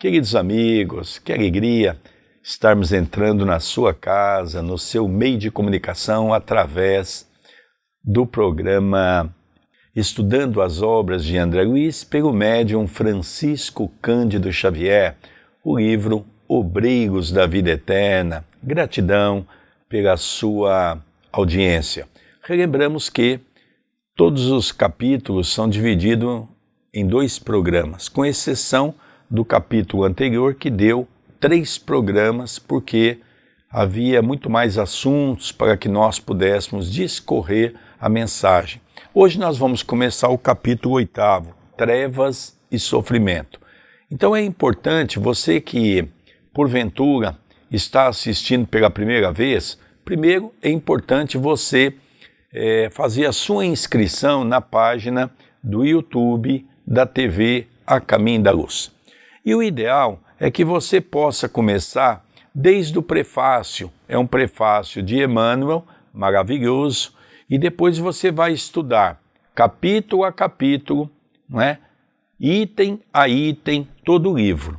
Queridos amigos, que alegria estarmos entrando na sua casa, no seu meio de comunicação, através do programa Estudando as Obras de André Luiz, pelo médium Francisco Cândido Xavier, o livro Obreiros da Vida Eterna. Gratidão pela sua audiência. Relembramos que todos os capítulos são divididos em 2 programas, com exceção do capítulo anterior, que deu 3 programas, porque havia muito mais assuntos para que nós pudéssemos discorrer a mensagem. Hoje nós vamos começar o capítulo 8º, Trevas e Sofrimento. Então é importante, você que porventura está assistindo pela primeira vez, primeiro é importante você fazer a sua inscrição na página do YouTube da TV A Caminho da Luz. E o ideal é que você possa começar desde o prefácio. É um prefácio de Emmanuel, maravilhoso, e depois você vai estudar capítulo a capítulo, não é? Item a item, todo o livro.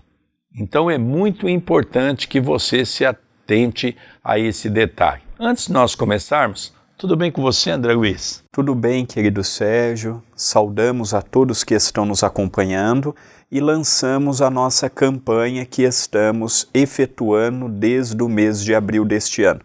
Então é muito importante que você se atente a esse detalhe. Antes de nós começarmos, tudo bem com você, André Luiz? Tudo bem, querido Sérgio. Saudamos a todos que estão nos acompanhando e lançamos a nossa campanha que estamos efetuando desde o mês de abril deste ano.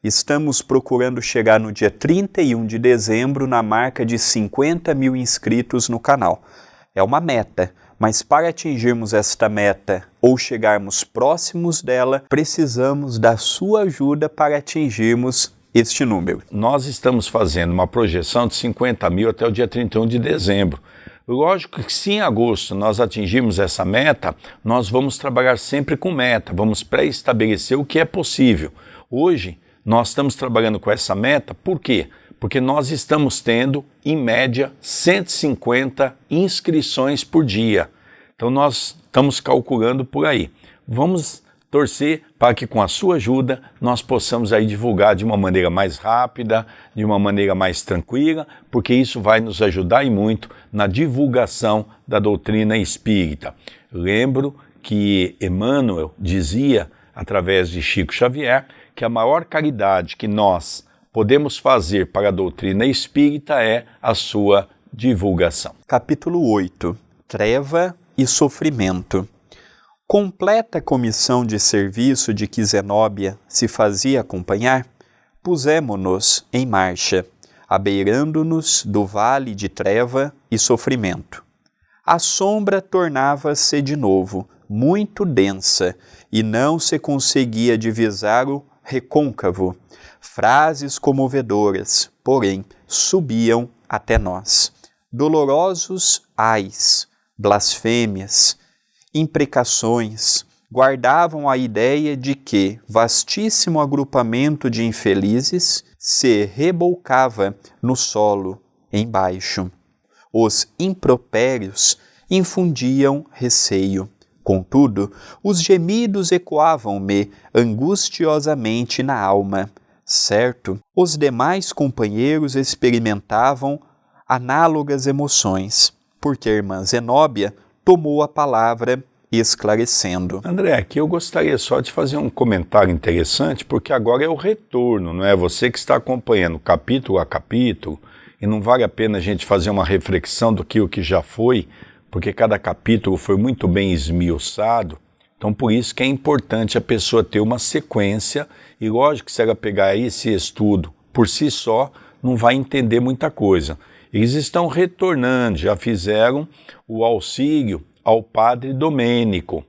Estamos procurando chegar no dia 31 de dezembro na marca de 50 mil inscritos no canal. É uma meta, mas para atingirmos esta meta ou chegarmos próximos dela, precisamos da sua ajuda para atingirmos este número. Nós estamos fazendo uma projeção de 50 mil até o dia 31 de dezembro. Lógico que se em agosto nós atingirmos essa meta, nós vamos trabalhar sempre com meta, vamos pré-estabelecer o que é possível. Hoje nós estamos trabalhando com essa meta, por quê? Porque nós estamos tendo, em média, 150 inscrições por dia. Então nós estamos calculando por aí. Vamos torcer para que com a sua ajuda nós possamos aí divulgar de uma maneira mais rápida, de uma maneira mais tranquila, porque isso vai nos ajudar e muito na divulgação da doutrina espírita. Lembro que Emmanuel dizia, através de Chico Xavier, que a maior caridade que nós podemos fazer para a doutrina espírita é a sua divulgação. Capítulo 8. Treva e Sofrimento. Completa comissão de serviço de que Zenóbia se fazia acompanhar, pusemo-nos em marcha, abeirando-nos do vale de treva e sofrimento. A sombra tornava-se de novo muito densa e não se conseguia divisar o recôncavo. Frases comovedoras, porém, subiam até nós. Dolorosos ais, blasfêmias, imprecações guardavam a ideia de que vastíssimo agrupamento de infelizes se rebolcava no solo embaixo. Os impropérios infundiam receio. Contudo, os gemidos ecoavam-me angustiosamente na alma. Certo, os demais companheiros experimentavam análogas emoções, porque a irmã Zenóbia tomou a palavra esclarecendo. André, aqui eu gostaria só de fazer um comentário interessante, porque agora é o retorno, não é? Você que está acompanhando capítulo a capítulo, e não vale a pena a gente fazer uma reflexão do que o que já foi, porque cada capítulo foi muito bem esmiuçado. Então por isso que é importante a pessoa ter uma sequência, e lógico que se ela pegar esse estudo por si só, não vai entender muita coisa. Eles estão retornando, já fizeram o auxílio ao padre Domênico.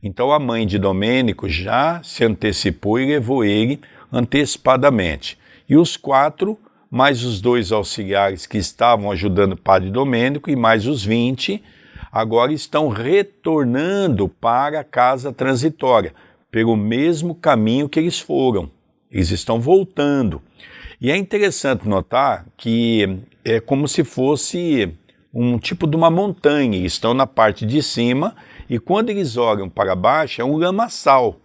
Então a mãe de Domênico já se antecipou e levou ele antecipadamente. E os 4, mais os 2 auxiliares que estavam ajudando o padre Domênico e mais os 20, agora estão retornando para a casa transitória, pelo mesmo caminho que eles foram. Eles estão voltando. E é interessante notar que é como se fosse um tipo de uma montanha. Eles estão na parte de cima e quando eles olham para baixo é um lamaçal.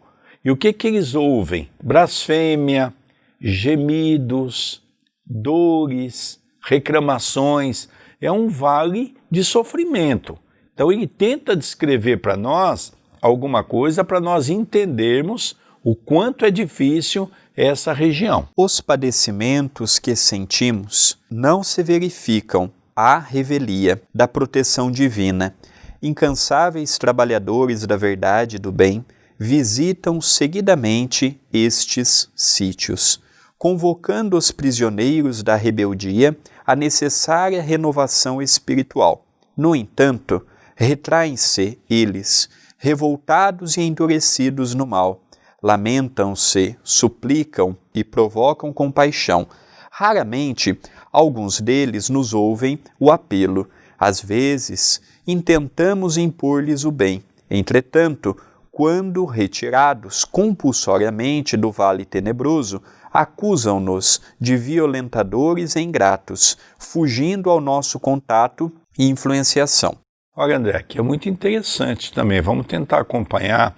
E o que eles ouvem? Blasfêmia, gemidos, dores, reclamações. É um vale de sofrimento. Então ele tenta descrever para nós alguma coisa para nós entendermos o quanto é difícil essa região. Os padecimentos que sentimos não se verificam à revelia da proteção divina. Incansáveis trabalhadores da verdade e do bem visitam seguidamente estes sítios, convocando os prisioneiros da rebeldia à necessária renovação espiritual. No entanto, retraem-se eles, revoltados e endurecidos no mal. Lamentam-se, suplicam e provocam compaixão. Raramente, alguns deles nos ouvem o apelo. Às vezes, intentamos impor-lhes o bem. Entretanto, quando retirados compulsoriamente do vale tenebroso, acusam-nos de violentadores e ingratos, fugindo ao nosso contato e influenciação. Olha, André, que é muito interessante também. Vamos tentar acompanhar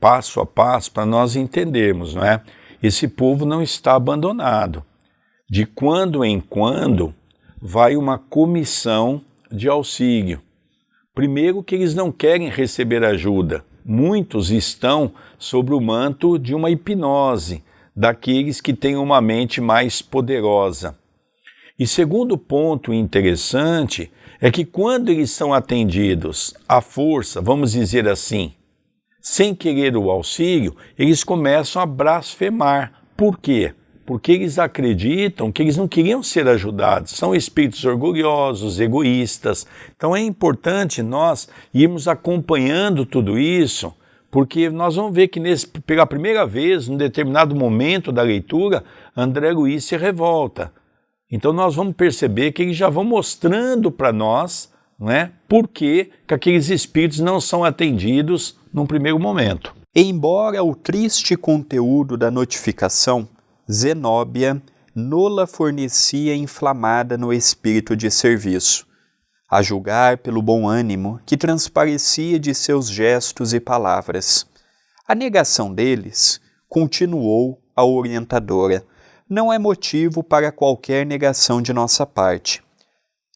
passo a passo para nós entendermos, não é? Esse povo não está abandonado. De quando em quando vai uma comissão de auxílio. Primeiro que eles não querem receber ajuda. Muitos estão sob o manto de uma hipnose, daqueles que têm uma mente mais poderosa. E segundo ponto interessante é que quando eles são atendidos à força, vamos dizer assim, sem querer o auxílio, eles começam a blasfemar. Por quê? Porque eles acreditam que eles não queriam ser ajudados. São espíritos orgulhosos, egoístas. Então é importante nós irmos acompanhando tudo isso, porque nós vamos ver que pela primeira vez, num determinado momento da leitura, André Luiz se revolta. Então nós vamos perceber que eles já vão mostrando para nós, não é, por que aqueles espíritos não são atendidos num primeiro momento. Embora o triste conteúdo da notificação, Zenóbia nola fornecia inflamada no espírito de serviço, a julgar pelo bom ânimo que transparecia de seus gestos e palavras. A negação deles, continuou a orientadora, não é motivo para qualquer negação de nossa parte.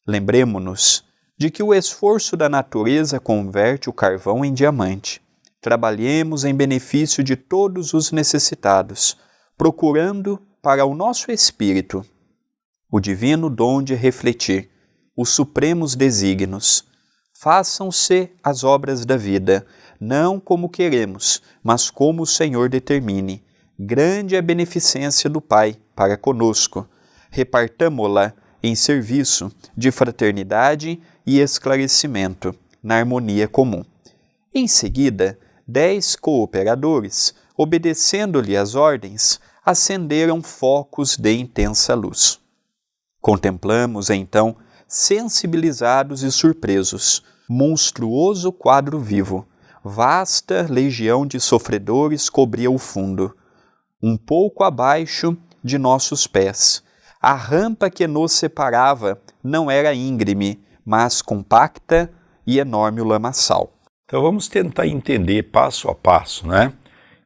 Lembremo-nos de que o esforço da natureza converte o carvão em diamante. Trabalhemos em benefício de todos os necessitados, procurando para o nosso espírito o divino dom de refletir os supremos desígnios. Façam-se as obras da vida, não como queremos, mas como o Senhor determine. Grande é a beneficência do Pai para conosco. Repartamo-la em serviço de fraternidade e esclarecimento, na harmonia comum. Em seguida, 10 cooperadores, obedecendo-lhe as ordens, acenderam focos de intensa luz. Contemplamos, então, sensibilizados e surpresos, monstruoso quadro vivo. Vasta legião de sofredores cobria o fundo. Um pouco abaixo de nossos pés. A rampa que nos separava não era íngreme, mas compacta e enorme o lamaçal. Então vamos tentar entender passo a passo, né?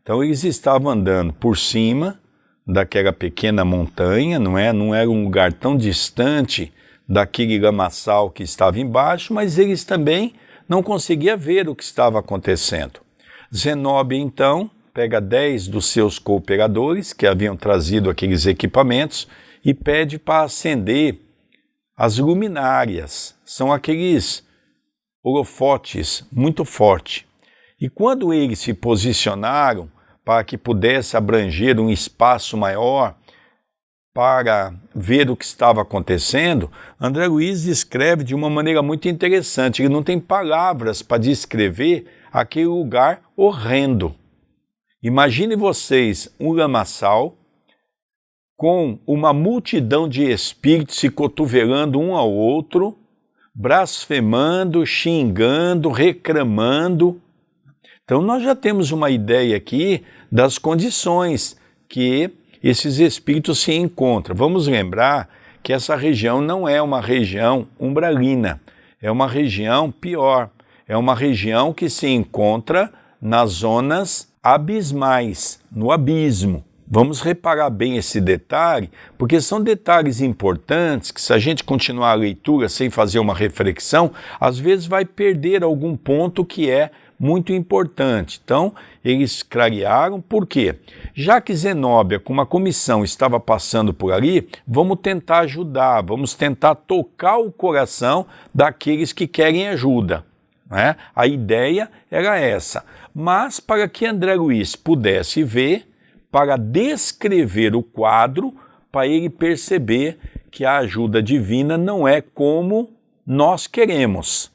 Então eles estavam andando por cima daquela pequena montanha, não é? Não era um lugar tão distante daquele lamaçal que estava embaixo, mas eles também não conseguiam ver o que estava acontecendo. Zenóbia, então, pega 10 dos seus cooperadores que haviam trazido aqueles equipamentos e pede para acender as luminárias. São aqueles holofotes muito fortes. E quando eles se posicionaram para que pudesse abranger um espaço maior para ver o que estava acontecendo, André Luiz descreve de uma maneira muito interessante. Ele não tem palavras para descrever aquele lugar horrendo. Imagine vocês um lamaçal com uma multidão de espíritos se cotovelando um ao outro, blasfemando, xingando, reclamando. Então nós já temos uma ideia aqui das condições que esses espíritos se encontram. Vamos lembrar que essa região não é uma região umbralina, é uma região pior, é uma região que se encontra nas zonas abismais, no abismo. Vamos reparar bem esse detalhe, porque são detalhes importantes que, se a gente continuar a leitura sem fazer uma reflexão, às vezes vai perder algum ponto que é muito importante. Então, eles clarearam, por quê? Já que Zenóbia, com uma comissão, estava passando por ali, vamos tentar ajudar, vamos tentar tocar o coração daqueles que querem ajuda, né? A ideia era essa. Mas, para que André Luiz pudesse ver, para descrever o quadro, para ele perceber que a ajuda divina não é como nós queremos.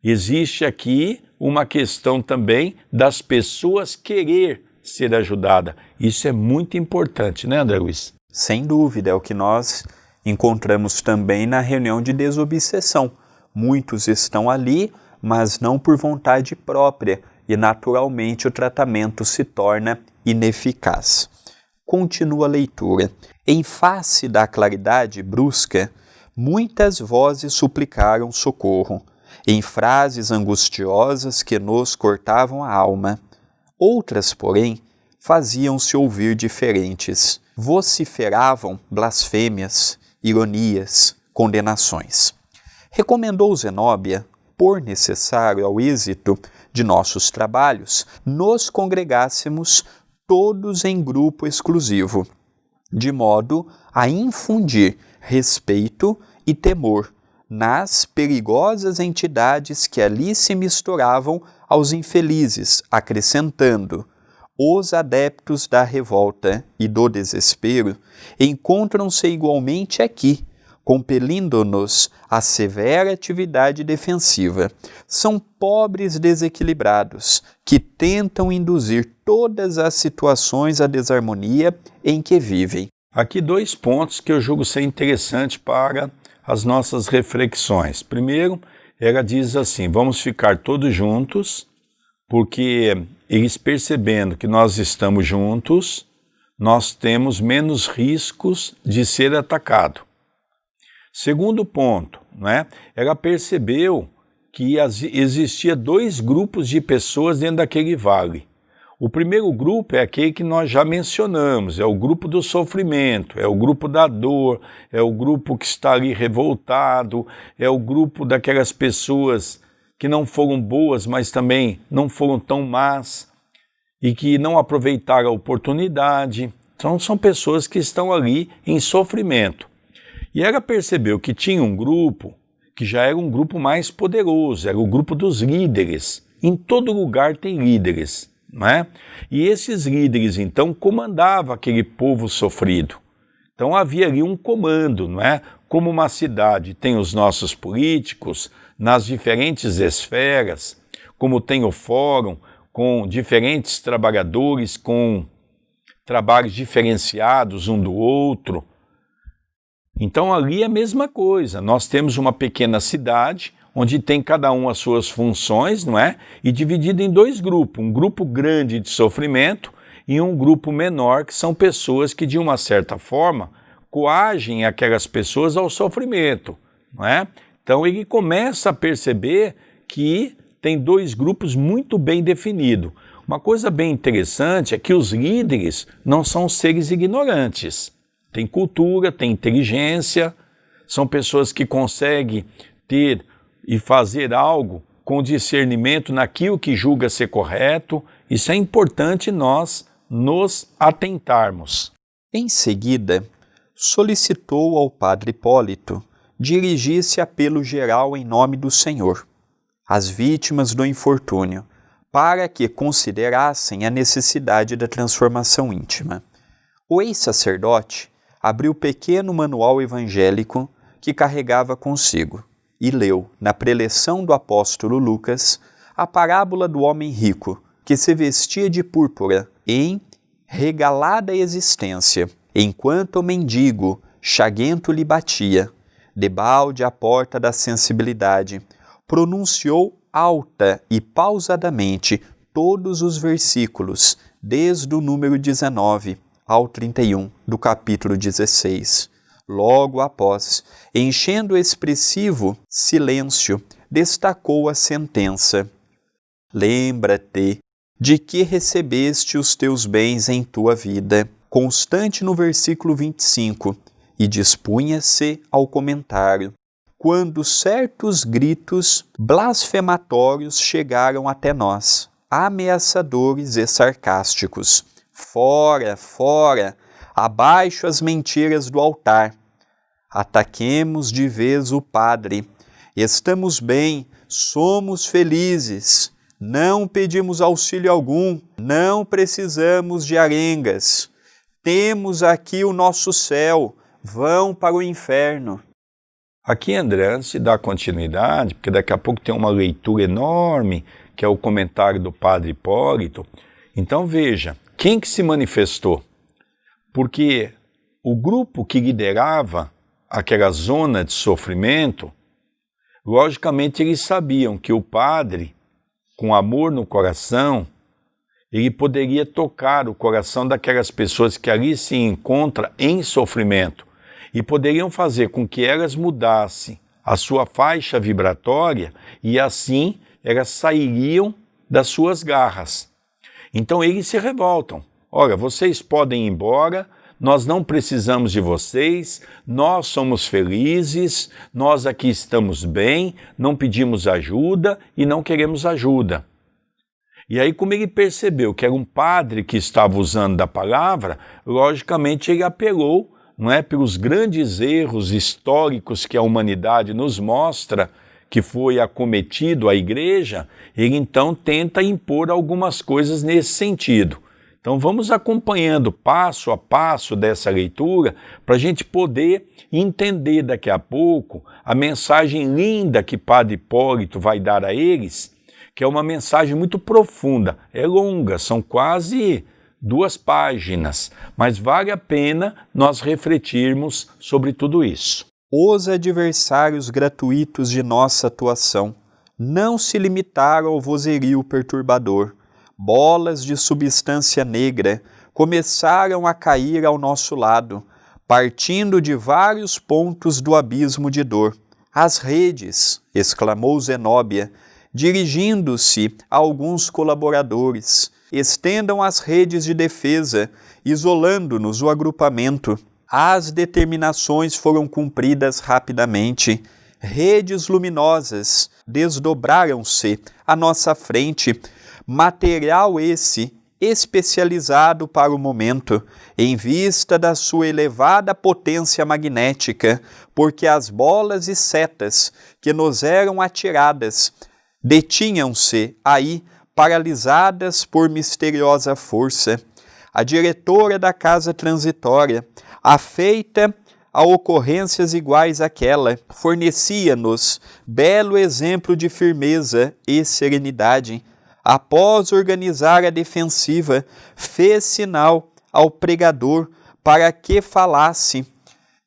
Existe aqui uma questão também das pessoas querer ser ajudadas. Isso é muito importante, né, André Luiz? Sem dúvida, é o que nós encontramos também na reunião de desobsessão. Muitos estão ali, mas não por vontade própria, e naturalmente o tratamento se torna ineficaz. Continua a leitura. Em face da claridade brusca, muitas vozes suplicaram socorro, em frases angustiosas que nos cortavam a alma. Outras, porém, faziam-se ouvir diferentes. Vociferavam blasfêmias, ironias, condenações. Recomendou Zenóbia, por necessário ao êxito de nossos trabalhos, nos congregássemos todos em grupo exclusivo, de modo a infundir respeito e temor nas perigosas entidades que ali se misturavam aos infelizes, acrescentando: os adeptos da revolta e do desespero encontram-se igualmente aqui, compelindo-nos à severa atividade defensiva. São pobres desequilibrados que tentam induzir todas as situações à desarmonia em que vivem. Aqui 2 pontos que eu julgo ser interessante para as nossas reflexões. Primeiro, ela diz assim: vamos ficar todos juntos, porque eles percebendo que nós estamos juntos, nós temos menos riscos de ser atacado. Segundo ponto, né? Ela percebeu que existia 2 grupos de pessoas dentro daquele vale. O primeiro grupo é aquele que nós já mencionamos, é o grupo do sofrimento, é o grupo da dor, é o grupo que está ali revoltado, é o grupo daquelas pessoas que não foram boas, mas também não foram tão más e que não aproveitaram a oportunidade. Então são pessoas que estão ali em sofrimento. E ela percebeu que tinha um grupo que já era um grupo mais poderoso, era o grupo dos líderes. Em todo lugar tem líderes, não é? E esses líderes, então, comandavam aquele povo sofrido. Então havia ali um comando, não é? Como uma cidade tem os nossos políticos nas diferentes esferas, como tem o fórum, com diferentes trabalhadores, com trabalhos diferenciados um do outro. Então ali é a mesma coisa, nós temos uma pequena cidade, onde tem cada um as suas funções, não é? E dividido em 2 grupos, um grupo grande de sofrimento e um grupo menor, que são pessoas que de uma certa forma coagem aquelas pessoas ao sofrimento, não é? Então ele começa a perceber que tem 2 grupos muito bem definidos. Uma coisa bem interessante é que os líderes não são seres ignorantes. Tem cultura, tem inteligência, são pessoas que conseguem ter e fazer algo com discernimento naquilo que julga ser correto. Isso é importante nós nos atentarmos. Em seguida, solicitou ao padre Hipólito dirigisse apelo geral em nome do Senhor às vítimas do infortúnio, para que considerassem a necessidade da transformação íntima. O ex-sacerdote abriu o pequeno manual evangélico que carregava consigo e leu, na preleção do apóstolo Lucas, a parábola do homem rico, que se vestia de púrpura em regalada existência, enquanto o mendigo chaguento lhe batia, debalde à porta da sensibilidade, pronunciou alta e pausadamente todos os versículos, desde o número 19 ao 31 do capítulo 16. Logo após, enchendo o expressivo silêncio, destacou a sentença: lembra-te de que recebeste os teus bens em tua vida, constante no versículo 25, e dispunha-se ao comentário: quando certos gritos blasfematórios chegaram até nós, ameaçadores e sarcásticos. Fora, fora, abaixo as mentiras do altar. Ataquemos de vez o Padre. Estamos bem, somos felizes. Não pedimos auxílio algum, não precisamos de arengas. Temos aqui o nosso céu, vão para o inferno. Aqui André se dá continuidade, porque daqui a pouco tem uma leitura enorme, que é o comentário do Padre Hipólito. Então veja, quem que se manifestou? Porque o grupo que liderava aquela zona de sofrimento, logicamente eles sabiam que o padre, com amor no coração, ele poderia tocar o coração daquelas pessoas que ali se encontram em sofrimento e poderiam fazer com que elas mudassem a sua faixa vibratória e assim elas sairiam das suas garras. Então eles se revoltam. Olha, vocês podem ir embora, nós não precisamos de vocês, nós somos felizes, nós aqui estamos bem, não pedimos ajuda e não queremos ajuda. E aí, como ele percebeu que era um padre que estava usando da palavra, logicamente ele apelou, não é, pelos grandes erros históricos que a humanidade nos mostra, que foi acometido a igreja, ele então tenta impor algumas coisas nesse sentido. Então vamos acompanhando passo a passo dessa leitura para a gente poder entender daqui a pouco a mensagem linda que Padre Hipólito vai dar a eles, que é uma mensagem muito profunda, é longa, são quase 2 páginas, mas vale a pena nós refletirmos sobre tudo isso. Os adversários gratuitos de nossa atuação não se limitaram ao vozerio perturbador. Bolas de substância negra começaram a cair ao nosso lado, partindo de vários pontos do abismo de dor. As redes, exclamou Zenóbia, dirigindo-se a alguns colaboradores, estendam as redes de defesa, isolando-nos o agrupamento. As determinações foram cumpridas rapidamente. Redes luminosas desdobraram-se à nossa frente, material esse especializado para o momento, em vista da sua elevada potência magnética, porque as bolas e setas que nos eram atiradas detinham-se aí, paralisadas por misteriosa força. A diretora da casa transitória, afeita a ocorrências iguais àquela, fornecia-nos belo exemplo de firmeza e serenidade. Após organizar a defensiva, fez sinal ao pregador para que falasse,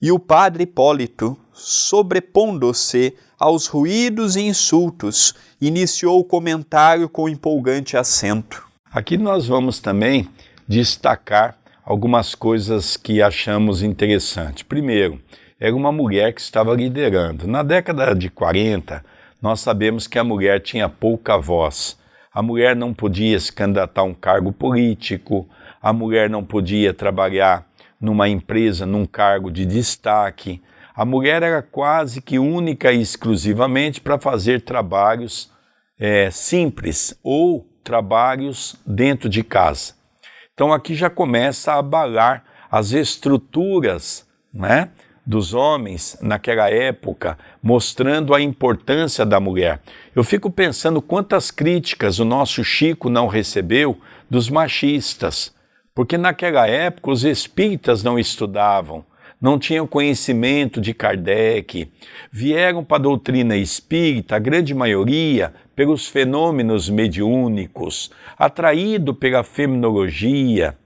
e o Padre Hipólito, sobrepondo-se aos ruídos e insultos, iniciou o comentário com empolgante acento. Aqui nós vamos também destacar algumas coisas que achamos interessantes. Primeiro, era uma mulher que estava liderando. Na década de 40, nós sabemos que a mulher tinha pouca voz. A mulher não podia se candidatar a um cargo político, a mulher não podia trabalhar numa empresa, num cargo de destaque. A mulher era quase que única e exclusivamente para fazer trabalhos simples ou trabalhos dentro de casa. Então aqui já começa a abalar as estruturas, né, dos homens naquela época, mostrando a importância da mulher. Eu fico pensando quantas críticas o nosso Chico não recebeu dos machistas, porque naquela época os espíritas não estudavam, não tinham conhecimento de Kardec, vieram para a doutrina espírita, a grande maioria, pelos fenômenos mediúnicos, atraído pela feminologia.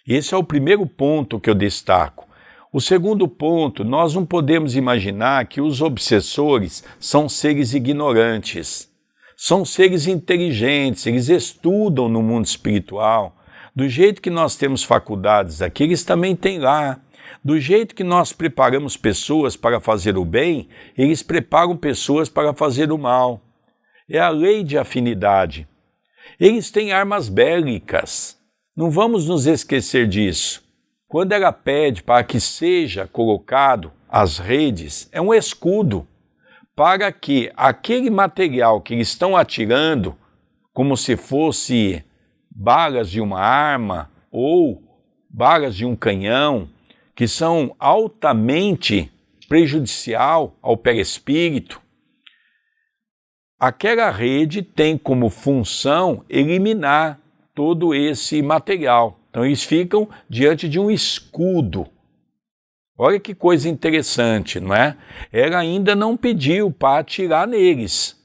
Esse é o primeiro ponto que eu destaco. O segundo ponto, nós não podemos imaginar que os obsessores são seres ignorantes, são seres inteligentes, eles estudam no mundo espiritual. Do jeito que nós temos faculdades aqui, eles também têm lá. Do jeito que nós preparamos pessoas para fazer o bem, eles preparam pessoas para fazer o mal. É a lei de afinidade. Eles têm armas bélicas. Não vamos nos esquecer disso. Quando ela pede para que seja colocado as redes, é um escudo. para que aquele material que eles estão atirando, como se fosse balas de uma arma ou balas de um canhão, que são altamente prejudicial ao perispírito, aquela rede tem como função eliminar todo esse material. Então eles ficam diante de um escudo. Olha que coisa interessante, não é? Ela ainda não pediu para atirar neles,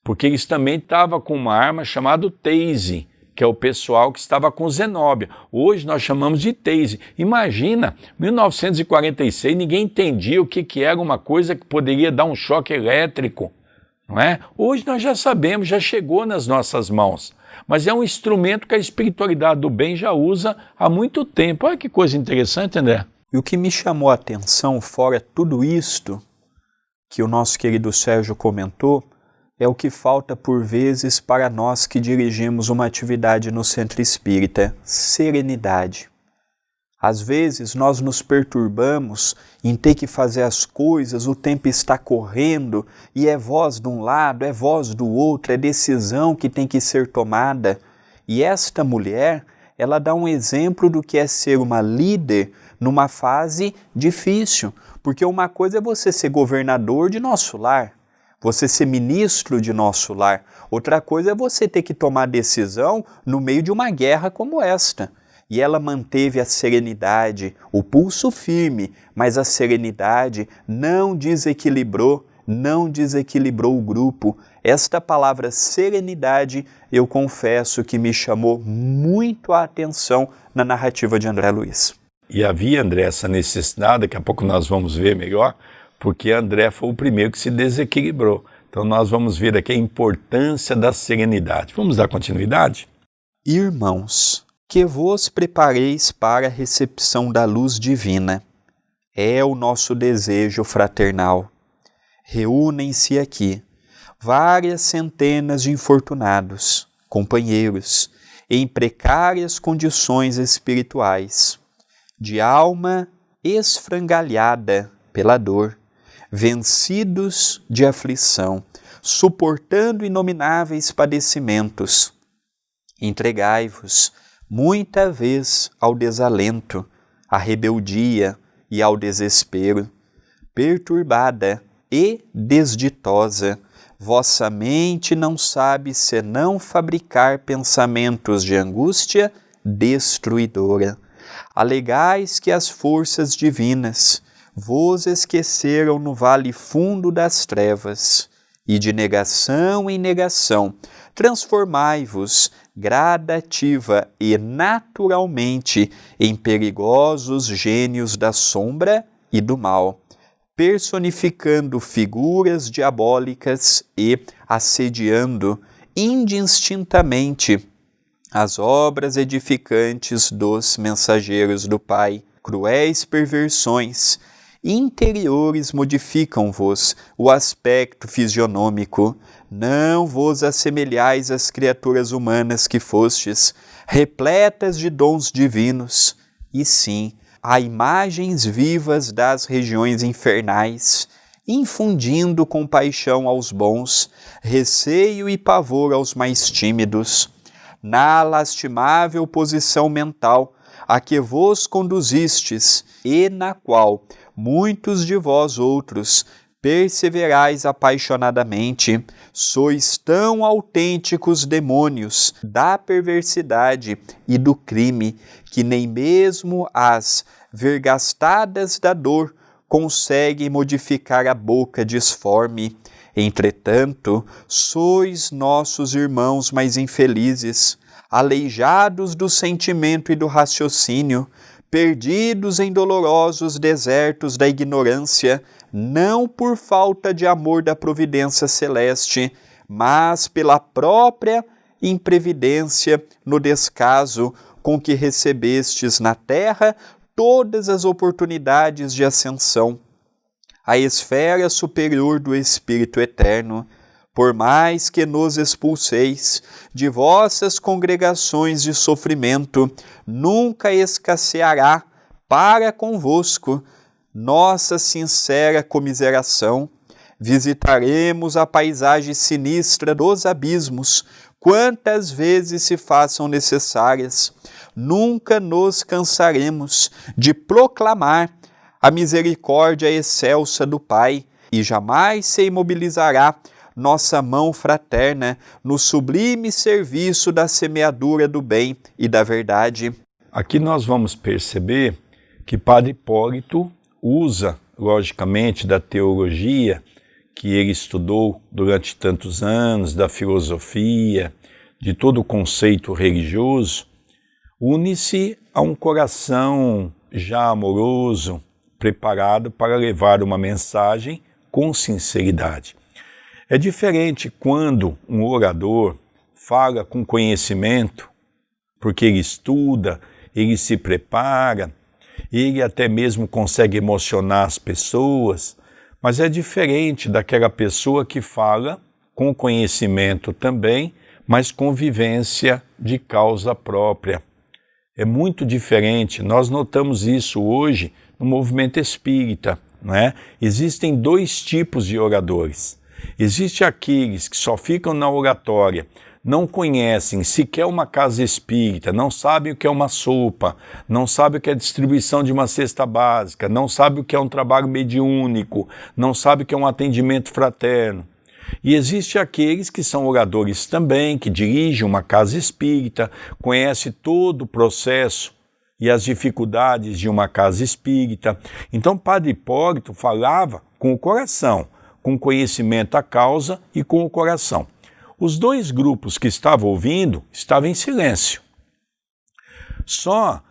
porque eles também estavam com uma arma chamada Taser, que é o pessoal que estava com Zenobia. Hoje nós chamamos de Taser. Imagina, 1946, ninguém entendia o que era uma coisa que poderia dar um choque elétrico, não é? Hoje nós já sabemos, já chegou nas nossas mãos. Mas é um instrumento que a espiritualidade do bem já usa há muito tempo. Olha que coisa interessante, André. E o que me chamou a atenção, fora tudo isto que o nosso querido Sérgio comentou, é o que falta por vezes para nós que dirigimos uma atividade no centro espírita: serenidade. Às vezes nós nos perturbamos em ter que fazer as coisas, o tempo está correndo e é voz de um lado, é voz do outro, é decisão que tem que ser tomada. E esta mulher, ela dá um exemplo do que é ser uma líder numa fase difícil, porque uma coisa é você ser governador de nosso lar, você ser ministro de nosso lar, outra coisa é você ter que tomar decisão no meio de uma guerra como esta. E ela manteve a serenidade, o pulso firme, mas a serenidade não desequilibrou o grupo. Esta palavra serenidade, eu confesso que me chamou muito a atenção na narrativa de André Luiz. E havia, André, essa necessidade, daqui a pouco nós vamos ver melhor, porque André foi o primeiro que se desequilibrou. Então nós vamos ver aqui a importância da serenidade. Vamos dar continuidade? Irmãos, que vos prepareis para a recepção da luz divina. É o nosso desejo fraternal. Reúnem-se aqui várias centenas de infortunados, companheiros, em precárias condições espirituais, de alma esfrangalhada pela dor, vencidos de aflição, suportando inomináveis padecimentos. Entregai-vos muita vez ao desalento, à rebeldia e ao desespero. Perturbada e desditosa, vossa mente não sabe senão fabricar pensamentos de angústia destruidora. Alegais que as forças divinas vos esqueceram no vale fundo das trevas, e de negação em negação transformai-vos gradativa e naturalmente em perigosos gênios da sombra e do mal, personificando figuras diabólicas e assediando indistintamente as obras edificantes dos mensageiros do Pai. Cruéis perversões interiores modificam-vos o aspecto fisionômico. Não vos assemelhais às criaturas humanas que fostes, repletas de dons divinos, e sim a imagens vivas das regiões infernais, infundindo compaixão aos bons, receio e pavor aos mais tímidos. Na lastimável posição mental a que vos conduzistes e na qual muitos de vós outros perseverais apaixonadamente, sois tão autênticos demônios da perversidade e do crime que nem mesmo as vergastadas da dor conseguem modificar a boca disforme. Entretanto, sois nossos irmãos mais infelizes, aleijados do sentimento e do raciocínio, perdidos em dolorosos desertos da ignorância, não por falta de amor da providência celeste, mas pela própria imprevidência no descaso com que recebestes na terra todas as oportunidades de ascensão à esfera superior do Espírito Eterno. Por mais que nos expulseis de vossas congregações de sofrimento, nunca escasseará para convosco nossa sincera comiseração, Visitaremos a paisagem sinistra dos abismos, quantas vezes se façam necessárias. Nunca nos cansaremos de proclamar a misericórdia excelsa do Pai, e jamais se imobilizará nossa mão fraterna no sublime serviço da semeadura do bem e da verdade. Aqui nós vamos perceber que Padre Hipólito usa, logicamente, da teologia que ele estudou durante tantos anos, da filosofia, de todo o conceito religioso, une-se a um coração já amoroso, preparado para levar uma mensagem com sinceridade. É diferente quando um orador fala com conhecimento, porque ele estuda, ele se prepara, ele até mesmo consegue emocionar as pessoas, mas é diferente daquela pessoa que fala com conhecimento também, mas com vivência de causa própria. É muito diferente, nós notamos isso hoje no movimento espírita, não é? Existem dois tipos de oradores. Existem aqueles que só ficam na oratória, não conhecem sequer uma casa espírita, não sabem o que é uma sopa, não sabem o que é a distribuição de uma cesta básica, não sabem o que é um trabalho mediúnico, não sabem o que é um atendimento fraterno. E existem aqueles que são oradores também, que dirigem uma casa espírita, conhecem todo o processo e as dificuldades de uma casa espírita. Então, Padre Hipólito falava com o coração, com conhecimento à causa e com o coração. Os dois grupos que estavam ouvindo estavam em silêncio. Só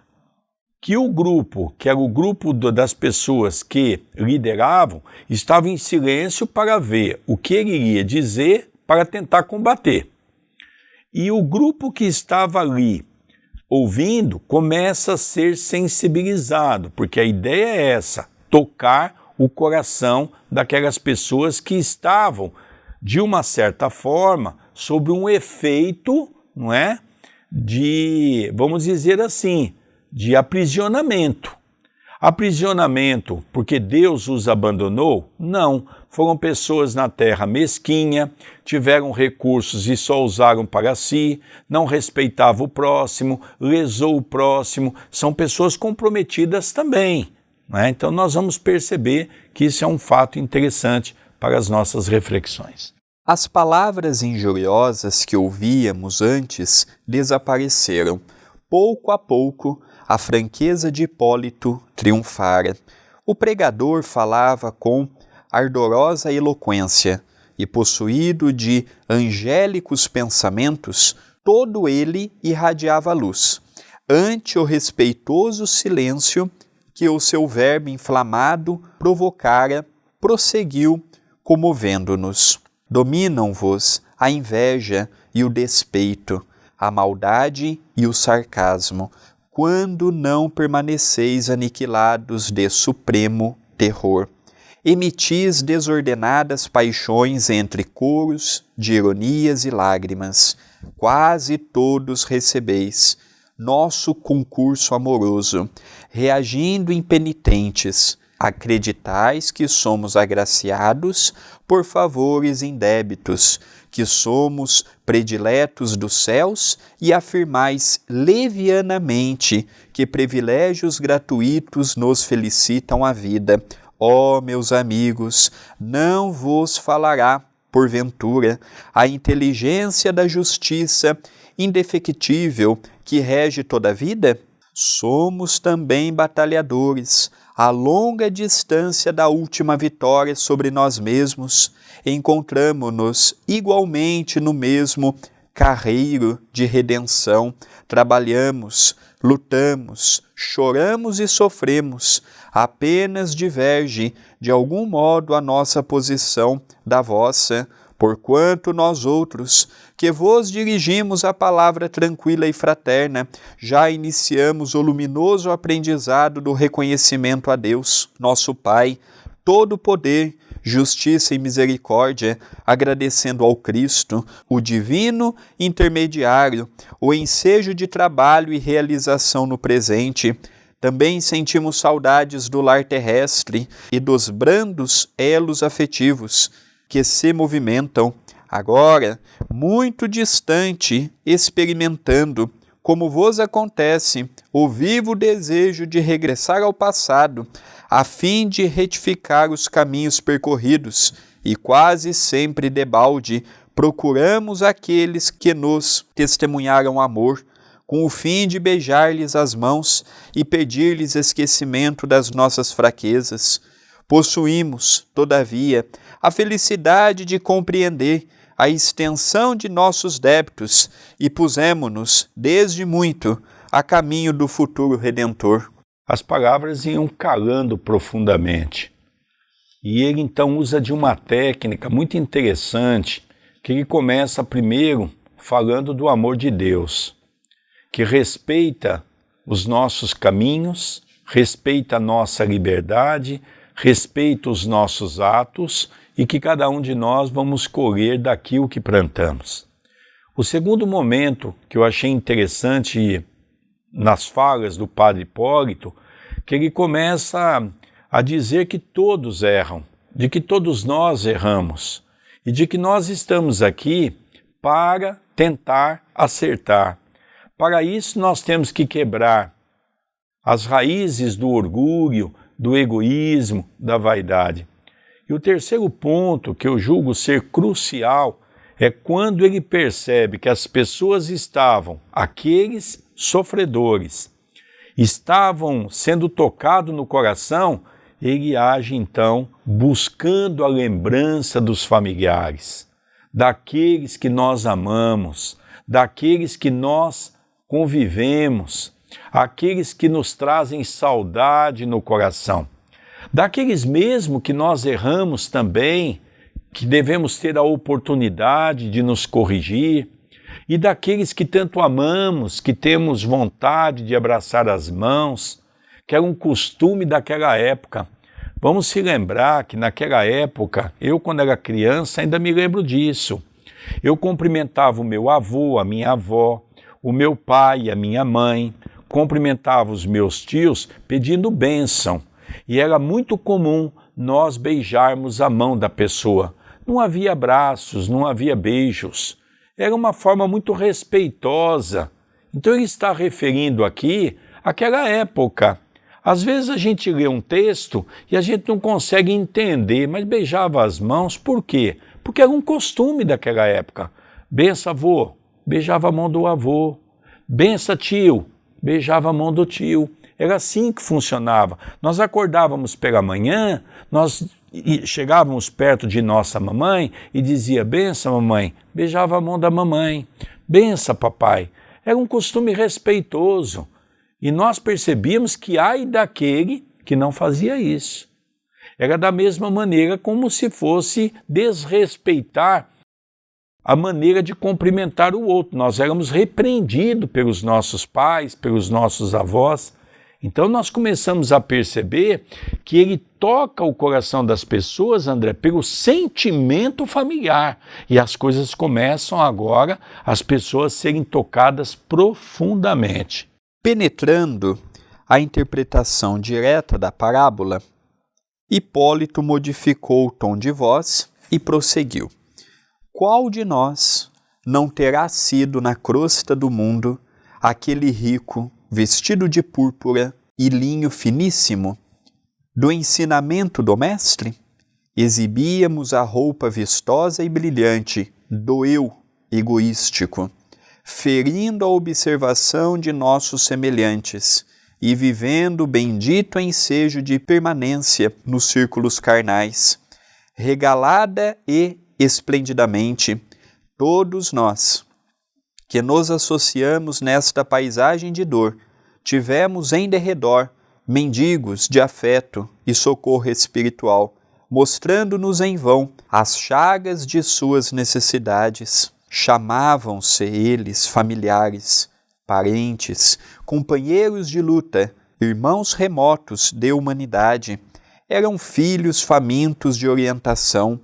que o grupo, que era o grupo das pessoas que lideravam, estava em silêncio para ver o que ele iria dizer para tentar combater. E o grupo que estava ali ouvindo começa a ser sensibilizado, porque a ideia é essa, tocar o coração daquelas pessoas que estavam, de uma certa forma, sob um efeito, não é, de, vamos dizer assim, de aprisionamento. Aprisionamento porque Deus os abandonou? Não. Foram pessoas na terra mesquinha, tiveram recursos e só usaram para si, não respeitavam o próximo, lesou o próximo, são pessoas comprometidas também. Né? Então nós vamos perceber que isso é um fato interessante para as nossas reflexões. As palavras injuriosas que ouvíamos antes desapareceram. Pouco a pouco, a franqueza de Hipólito triunfara. O pregador falava com ardorosa eloquência e, possuído de angélicos pensamentos, todo ele irradiava luz. Ante o respeitoso silêncio que o seu verbo inflamado provocara, prosseguiu, comovendo-nos. Dominam-vos a inveja e o despeito, a maldade e o sarcasmo, quando não permaneceis aniquilados de supremo terror. Emitis desordenadas paixões entre coros de ironias e lágrimas. Quase todos recebeis nosso concurso amoroso, reagindo impenitentes. Acreditais que somos agraciados por favores indébitos, que somos prediletos dos céus e afirmais levianamente que privilégios gratuitos nos felicitam a vida. Ó, meus amigos, não vos falará, porventura, a inteligência da justiça indefectível que rege toda a vida? Somos também batalhadores, a longa distância da última vitória sobre nós mesmos, encontramo-nos igualmente no mesmo carreiro de redenção, trabalhamos, lutamos, choramos e sofremos, apenas diverge de algum modo a nossa posição da vossa, porquanto nós outros, que vos dirigimos a palavra tranquila e fraterna, já iniciamos o luminoso aprendizado do reconhecimento a Deus, nosso Pai, todo poder, justiça e misericórdia, agradecendo ao Cristo, o divino intermediário, o ensejo de trabalho e realização no presente, Também sentimos saudades do lar terrestre e dos brandos elos afetivos que se movimentam, agora muito distante, experimentando, como vos acontece, o vivo desejo de regressar ao passado, a fim de retificar os caminhos percorridos, e quase sempre debalde procuramos aqueles que nos testemunharam amor, com o fim de beijar-lhes as mãos e pedir-lhes esquecimento das nossas fraquezas. Possuímos, todavia, a felicidade de compreender a extensão de nossos débitos e pusemo-nos, desde muito, a caminho do futuro Redentor. As palavras iam calando profundamente. E ele então usa de uma técnica muito interessante, que ele começa primeiro falando do amor de Deus, que respeita os nossos caminhos, respeita a nossa liberdade, respeita os nossos atos e que cada um de nós vamos colher daquilo que plantamos. O segundo momento que eu achei interessante nas falas do Padre Hipólito, que ele começa a dizer que todos erram, de que todos nós erramos e de que nós estamos aqui para tentar acertar. Para isso, nós temos que quebrar as raízes do orgulho, do egoísmo, da vaidade. E o terceiro ponto, que eu julgo ser crucial, é quando ele percebe que as pessoas estavam, aqueles sofredores, estavam sendo tocados no coração, ele age então buscando a lembrança dos familiares, daqueles que nós amamos, daqueles que nós convivemos, aqueles que nos trazem saudade no coração, daqueles mesmo que nós erramos também, que devemos ter a oportunidade de nos corrigir, e daqueles que tanto amamos, que temos vontade de abraçar as mãos, que era um costume daquela época. Vamos se lembrar que naquela época, eu quando era criança ainda me lembro disso. Eu cumprimentava o meu avô, a minha avó, o meu pai, a minha mãe, cumprimentava os meus tios pedindo bênção. E era muito comum nós beijarmos a mão da pessoa. Não havia abraços, não havia beijos. Era uma forma muito respeitosa. Então ele está referindo aqui àquela época. Às vezes a gente lê um texto e a gente não consegue entender, mas beijava as mãos, por quê? Porque era um costume daquela época. Bença avô, beijava a mão do avô. Bença tio, beijava a mão do tio. Era assim que funcionava. Nós acordávamos pela manhã, nós chegávamos perto de nossa mamãe e dizia, bença mamãe, beijava a mão da mamãe. Bença papai. Era um costume respeitoso. E nós percebíamos que ai daquele que não fazia isso. Era da mesma maneira como se fosse desrespeitar a maneira de cumprimentar o outro. Nós éramos repreendidos pelos nossos pais, pelos nossos avós. Então nós começamos a perceber que ele toca o coração das pessoas, André, pelo sentimento familiar. E as coisas começam agora, as pessoas serem tocadas profundamente. Penetrando a interpretação direta da parábola, Hipólito modificou o tom de voz e prosseguiu. Qual de nós não terá sido na crosta do mundo aquele rico, vestido de púrpura e linho finíssimo? Do ensinamento do mestre, exibíamos a roupa vistosa e brilhante do eu egoístico, ferindo a observação de nossos semelhantes e vivendo o bendito ensejo de permanência nos círculos carnais. Regalada e esplendidamente, todos nós, que nos associamos nesta paisagem de dor, tivemos em derredor mendigos de afeto e socorro espiritual, mostrando-nos em vão as chagas de suas necessidades. Chamavam-se eles familiares, parentes, companheiros de luta, irmãos remotos de humanidade. Eram filhos famintos de orientação,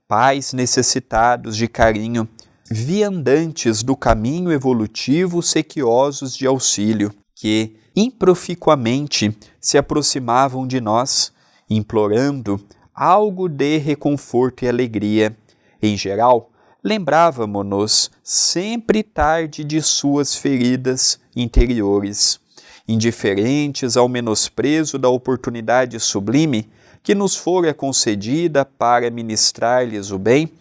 pais necessitados de carinho, viandantes do caminho evolutivo sequiosos de auxílio, que, improficuamente se aproximavam de nós, implorando algo de reconforto e alegria. Em geral, lembrávamo-nos sempre tarde de suas feridas interiores, indiferentes ao menosprezo da oportunidade sublime que nos fora concedida para ministrar-lhes o bem,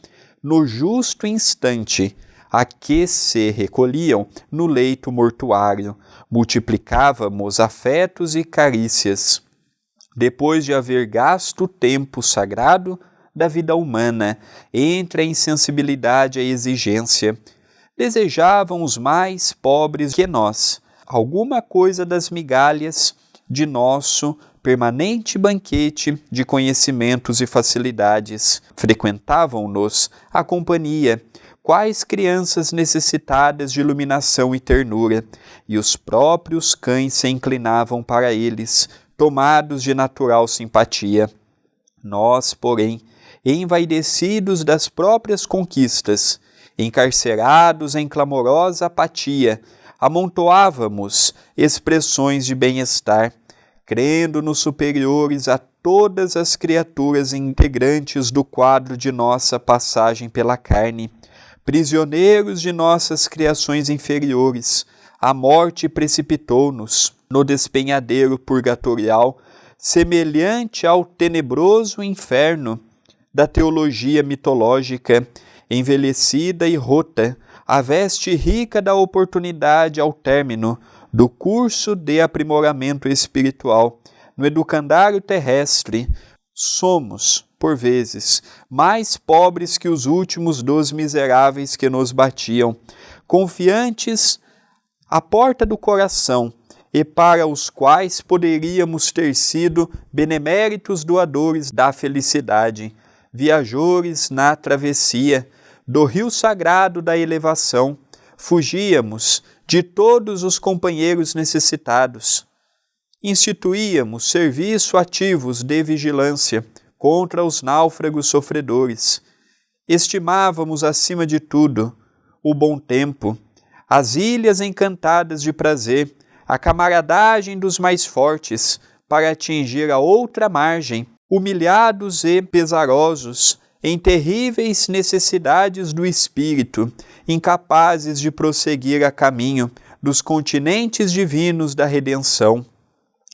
no justo instante a que se recolhiam no leito mortuário, multiplicávamos afetos e carícias. Depois de haver gasto o tempo sagrado da vida humana entre a insensibilidade e a exigência, desejavam os mais pobres que nós alguma coisa das migalhas de nosso permanente banquete de conhecimentos e facilidades. Frequentavam-nos a companhia, quais crianças necessitadas de iluminação e ternura, e os próprios cães se inclinavam para eles, tomados de natural simpatia. Nós, porém, envaidecidos das próprias conquistas, encarcerados em clamorosa apatia, amontoávamos expressões de bem-estar, crendo-nos superiores a todas as criaturas integrantes do quadro de nossa passagem pela carne, prisioneiros de nossas criações inferiores. A morte precipitou-nos no despenhadeiro purgatorial, semelhante ao tenebroso inferno da teologia mitológica, envelhecida e rota, a veste rica da oportunidade ao término do curso de aprimoramento espiritual no educandário terrestre. Somos, por vezes, mais pobres que os últimos dos miseráveis que nos batiam, confiantes à porta do coração, e para os quais poderíamos ter sido beneméritos doadores da felicidade, viajores na travessia do rio sagrado da elevação, fugíamos de todos os companheiros necessitados. Instituíamos serviço ativos de vigilância contra os náufragos sofredores. Estimávamos, acima de tudo, o bom tempo, as ilhas encantadas de prazer, a camaradagem dos mais fortes, para atingir a outra margem, humilhados e pesarosos, em terríveis necessidades do espírito, incapazes de prosseguir a caminho dos continentes divinos da redenção.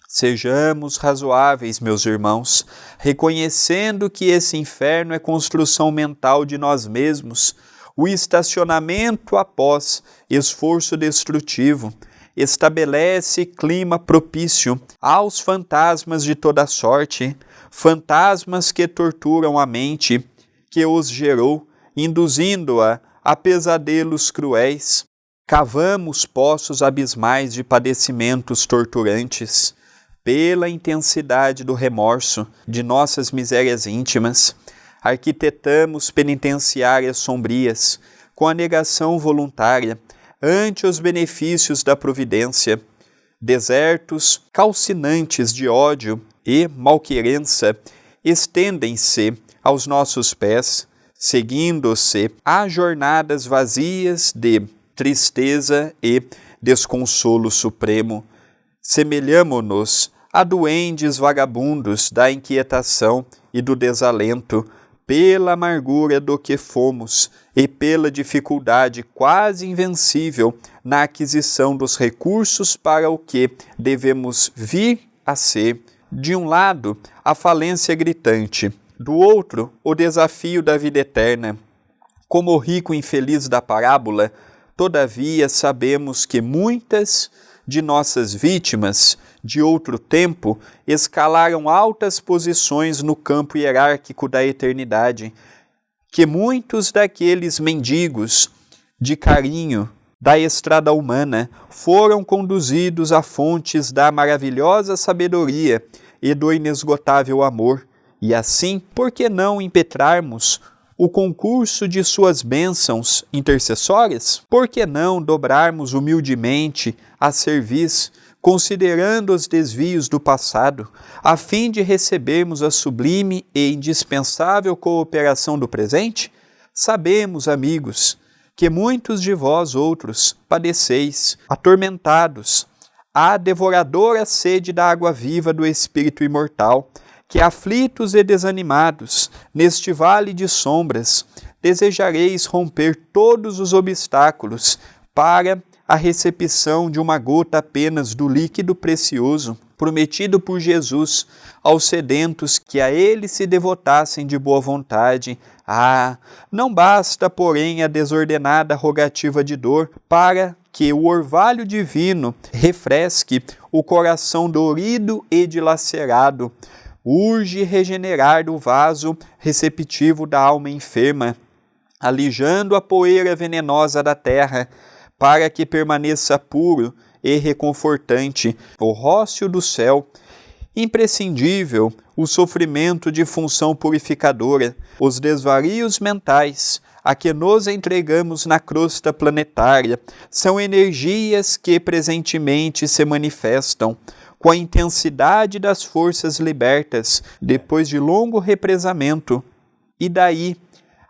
Sejamos razoáveis, meus irmãos, reconhecendo que esse inferno é construção mental de nós mesmos, o estacionamento após esforço destrutivo, estabelece clima propício aos fantasmas de toda sorte, fantasmas que torturam a mente que os gerou, induzindo-a a pesadelos cruéis. Cavamos poços abismais de padecimentos torturantes, pela intensidade do remorso de nossas misérias íntimas. Arquitetamos penitenciárias sombrias, com a negação voluntária, ante os benefícios da providência. Desertos calcinantes de ódio e malquerença estendem-se aos nossos pés, seguindo-se a jornadas vazias de tristeza e desconsolo supremo. Semelhamo-nos a duendes vagabundos da inquietação e do desalento, pela amargura do que fomos e pela dificuldade quase invencível na aquisição dos recursos para o que devemos vir a ser. De um lado, a falência gritante, do outro, o desafio da vida eterna. Como o rico infeliz da parábola, todavia sabemos que muitas de nossas vítimas de outro tempo escalaram altas posições no campo hierárquico da eternidade, que muitos daqueles mendigos de carinho da estrada humana foram conduzidos a fontes da maravilhosa sabedoria e do inesgotável amor, e assim, por que não impetrarmos o concurso de suas bênçãos intercessórias? Por que não dobrarmos humildemente a serviço, considerando os desvios do passado, a fim de recebermos a sublime e indispensável cooperação do presente? Sabemos, amigos, que muitos de vós outros padeceis, atormentados, a devoradora sede da água viva do Espírito imortal, que aflitos e desanimados, neste vale de sombras, desejareis romper todos os obstáculos para a recepção de uma gota apenas do líquido precioso, prometido por Jesus aos sedentos que a ele se devotassem de boa vontade. Não basta, porém, a desordenada rogativa de dor para que o orvalho divino refresque o coração dorido e dilacerado. Urge regenerar o vaso receptivo da alma enferma, alijando a poeira venenosa da terra, para que permaneça puro e reconfortante o róseo do céu. Imprescindível o sofrimento de função purificadora, os desvarios mentais a que nos entregamos na crosta planetária são energias que presentemente se manifestam com a intensidade das forças libertas depois de longo represamento, e daí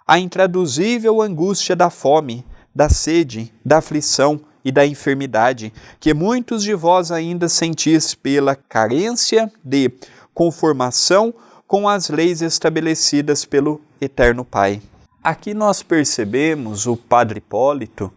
a intraduzível angústia da fome, da sede, da aflição e da enfermidade, que muitos de vós ainda sentis pela carência de conformação com as leis estabelecidas pelo Eterno Pai. Aqui nós percebemos o Padre Hipólito,